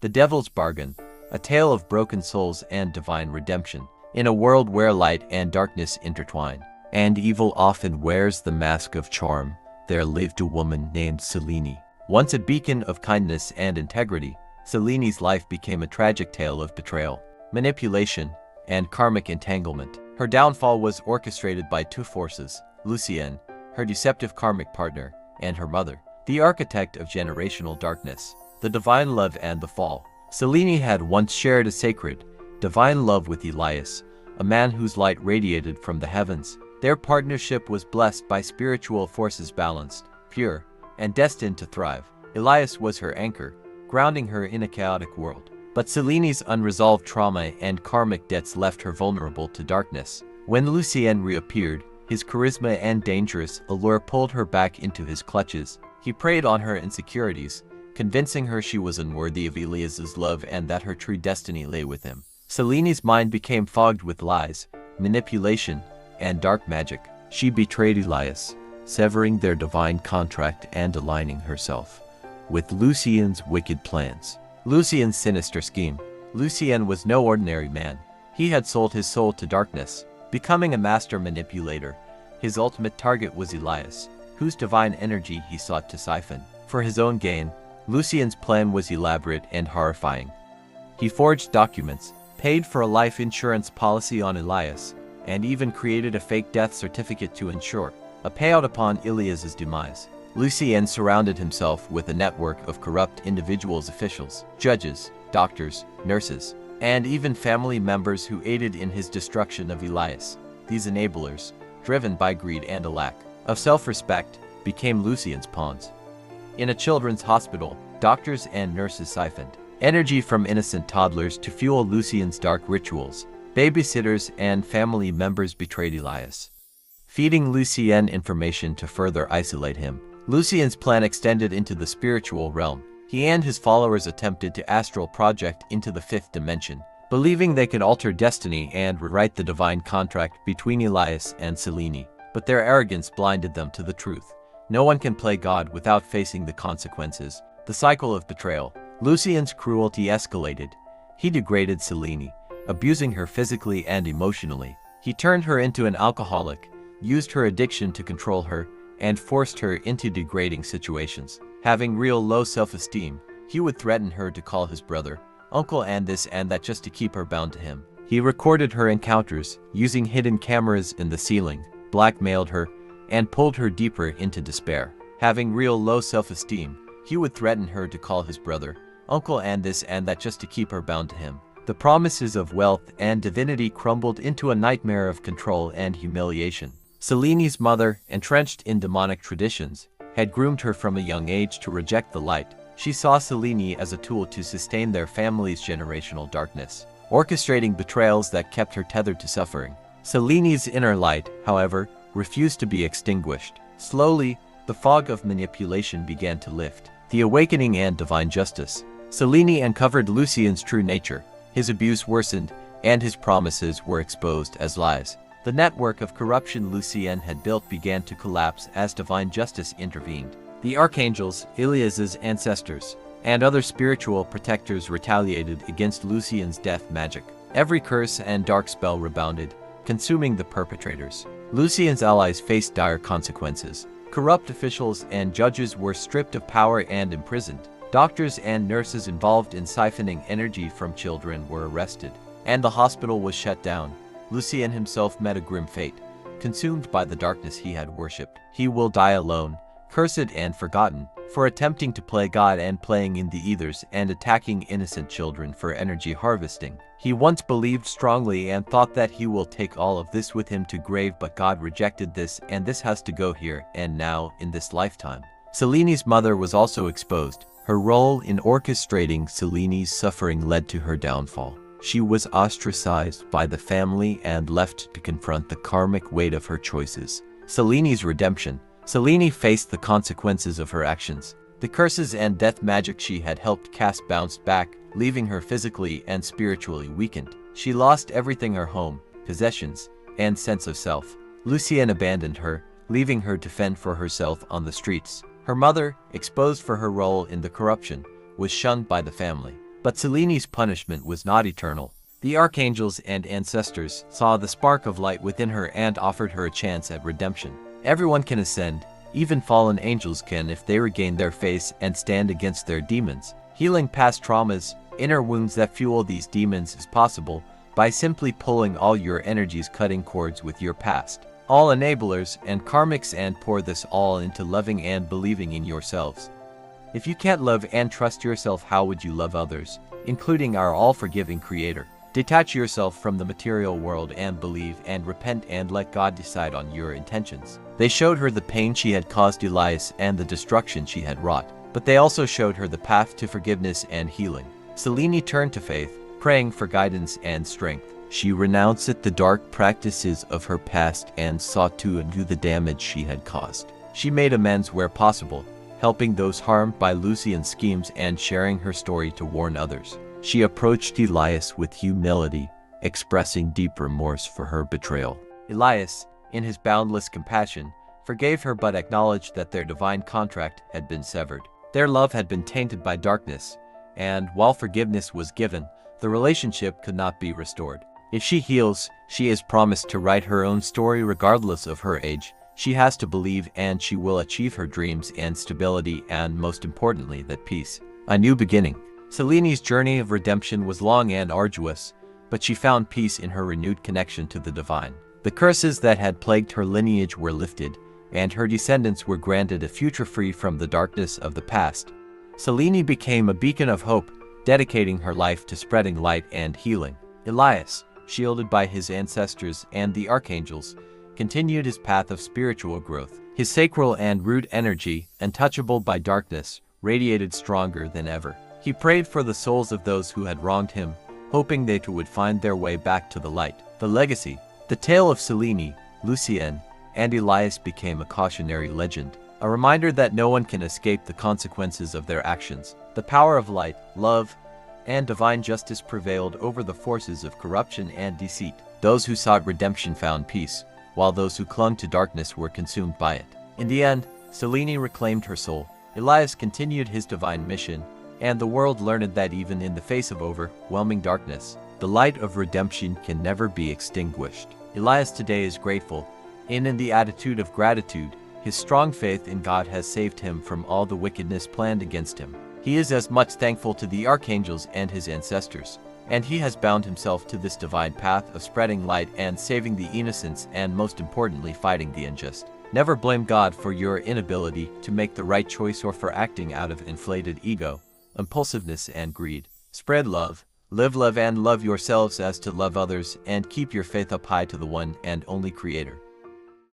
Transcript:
The Devil's Bargain, a tale of broken souls and divine redemption. In a world where light and darkness intertwine, and evil often wears the mask of charm, there lived a woman named Selene. Once a beacon of kindness and integrity, Selene's life became a tragic tale of betrayal, manipulation, and karmic entanglement. Her downfall was orchestrated by two forces: Lucien, her deceptive karmic partner, and her mother, the architect of generational darkness. The divine love and the fall. Selene had once shared a sacred, divine love with Elias, a man whose light radiated from the heavens. Their partnership was blessed by spiritual forces balanced, pure, and destined to thrive. Elias was her anchor, grounding her in a chaotic world. But Selene's unresolved trauma and karmic debts left her vulnerable to darkness. When Lucien reappeared, his charisma and dangerous allure pulled her back into his clutches. He preyed on her insecurities, convincing her she was unworthy of Elias's love and that her true destiny lay with him. Selene's mind became fogged with lies, manipulation, and dark magic. She betrayed Elias, severing their divine contract and aligning herself with Lucien's wicked plans. Lucien's sinister scheme. Lucien was no ordinary man. He had sold his soul to darkness, becoming a master manipulator. His ultimate target was Elias, whose divine energy he sought to siphon. For his own gain, Lucien's plan was elaborate and horrifying. He forged documents, paid for a life insurance policy on Elias, and even created a fake death certificate to ensure a payout upon Elias's demise. Lucien surrounded himself with a network of corrupt individuals, officials, judges, doctors, nurses, and even family members who aided in his destruction of Elias. These enablers, driven by greed and a lack of self-respect, became Lucien's pawns. In a children's hospital, doctors and nurses siphoned energy from innocent toddlers to fuel Lucien's dark rituals. Babysitters and family members betrayed Elias, feeding Lucien information to further isolate him. Lucien's plan extended into the spiritual realm. He and his followers attempted to astral project into the fifth dimension, believing they could alter destiny and rewrite the divine contract between Elias and Selene. But their arrogance blinded them to the truth. No one can play God without facing the consequences. The cycle of betrayal. Lucien's cruelty escalated. He degraded Selene, abusing her physically and emotionally. He turned her into an alcoholic, used her addiction to control her, and forced her into degrading situations. Having real low self-esteem, he would threaten her to call his brother, uncle, and this and that just to keep her bound to him. He recorded her encounters, using hidden cameras in the ceiling, blackmailed her, and pulled her deeper into despair. Having real low self-esteem, he would threaten her to call his brother, uncle, and this and that just to keep her bound to him. The promises of wealth and divinity crumbled into a nightmare of control and humiliation. Selene's mother, entrenched in demonic traditions, had groomed her from a young age to reject the light. She saw Selene as a tool to sustain their family's generational darkness, orchestrating betrayals that kept her tethered to suffering. Selene's inner light, however, refused to be extinguished. Slowly, the fog of manipulation began to lift. The awakening and divine justice. Selene uncovered Lucien's true nature. His abuse worsened, and his promises were exposed as lies. The network of corruption Lucien had built began to collapse as divine justice intervened. The archangels, Elias's ancestors, and other spiritual protectors retaliated against Lucien's death magic. Every curse and dark spell rebounded, consuming the perpetrators. Lucien's allies faced dire consequences. Corrupt officials and judges were stripped of power and imprisoned. Doctors and nurses involved in siphoning energy from children were arrested, and the hospital was shut down. Lucien himself met a grim fate. Consumed by the darkness he had worshipped, he will die alone, cursed and forgotten, for attempting to play God and playing in the ethers and attacking innocent children for energy harvesting. He once believed strongly and thought that he will take all of this with him to grave, but God rejected this, and this has to go here and now in this lifetime. Selene's mother was also exposed. Her role in orchestrating Selene's suffering led to her downfall. She was ostracized by the family and left to confront the karmic weight of her choices. Selene's redemption. Selene faced the consequences of her actions. The curses and death magic she had helped cast bounced back, leaving her physically and spiritually weakened. She lost everything: her home, possessions, and sense of self. Lucien abandoned her, leaving her to fend for herself on the streets. Her mother, exposed for her role in the corruption, was shunned by the family. But Selene's punishment was not eternal. The archangels and ancestors saw the spark of light within her and offered her a chance at redemption. Everyone can ascend, even fallen angels can if they regain their faith and stand against their demons. Healing past traumas, inner wounds that fuel these demons is possible by simply pulling all your energies, cutting cords with your past, all enablers and karmics, and pour this all into loving and believing in yourselves. If you can't love and trust yourself, how would you love others, including our all-forgiving Creator? Detach yourself from the material world and believe and repent and let God decide on your intentions. They showed her the pain she had caused Elias and the destruction she had wrought, but they also showed her the path to forgiveness and healing. Selene turned to faith, praying for guidance and strength. She renounced the dark practices of her past and sought to undo the damage she had caused. She made amends where possible, helping those harmed by Lucien's schemes and sharing her story to warn others. She approached Elias with humility, expressing deep remorse for her betrayal. Elias, in his boundless compassion, forgave her but acknowledged that their divine contract had been severed. Their love had been tainted by darkness, and while forgiveness was given, the relationship could not be restored. If she heals, she is promised to write her own story regardless of her age. She has to believe and she will achieve her dreams and stability, and most importantly, that peace. A new beginning. Selene's journey of redemption was long and arduous, but she found peace in her renewed connection to the divine. The curses that had plagued her lineage were lifted, and her descendants were granted a future free from the darkness of the past. Selene became a beacon of hope, dedicating her life to spreading light and healing. Elias, shielded by his ancestors and the archangels, continued his path of spiritual growth. His sacral and root energy, untouchable by darkness, radiated stronger than ever. He prayed for the souls of those who had wronged him, hoping they too would find their way back to the light. The legacy. The tale of Selene, Lucien, and Elias became a cautionary legend, a reminder that no one can escape the consequences of their actions. The power of light, love, and divine justice prevailed over the forces of corruption and deceit. Those who sought redemption found peace, while those who clung to darkness were consumed by it. In the end, Selene reclaimed her soul. Elias continued his divine mission, and the world learned that even in the face of overwhelming darkness, the light of redemption can never be extinguished. Elias today is grateful, and in the attitude of gratitude, his strong faith in God has saved him from all the wickedness planned against him. He is as much thankful to the archangels and his ancestors, and he has bound himself to this divine path of spreading light and saving the innocents, and most importantly, fighting the unjust. Never blame God for your inability to make the right choice or for acting out of inflated ego, impulsiveness, and greed. Spread love, live love, and love yourselves as to love others, and keep your faith up high to the one and only Creator.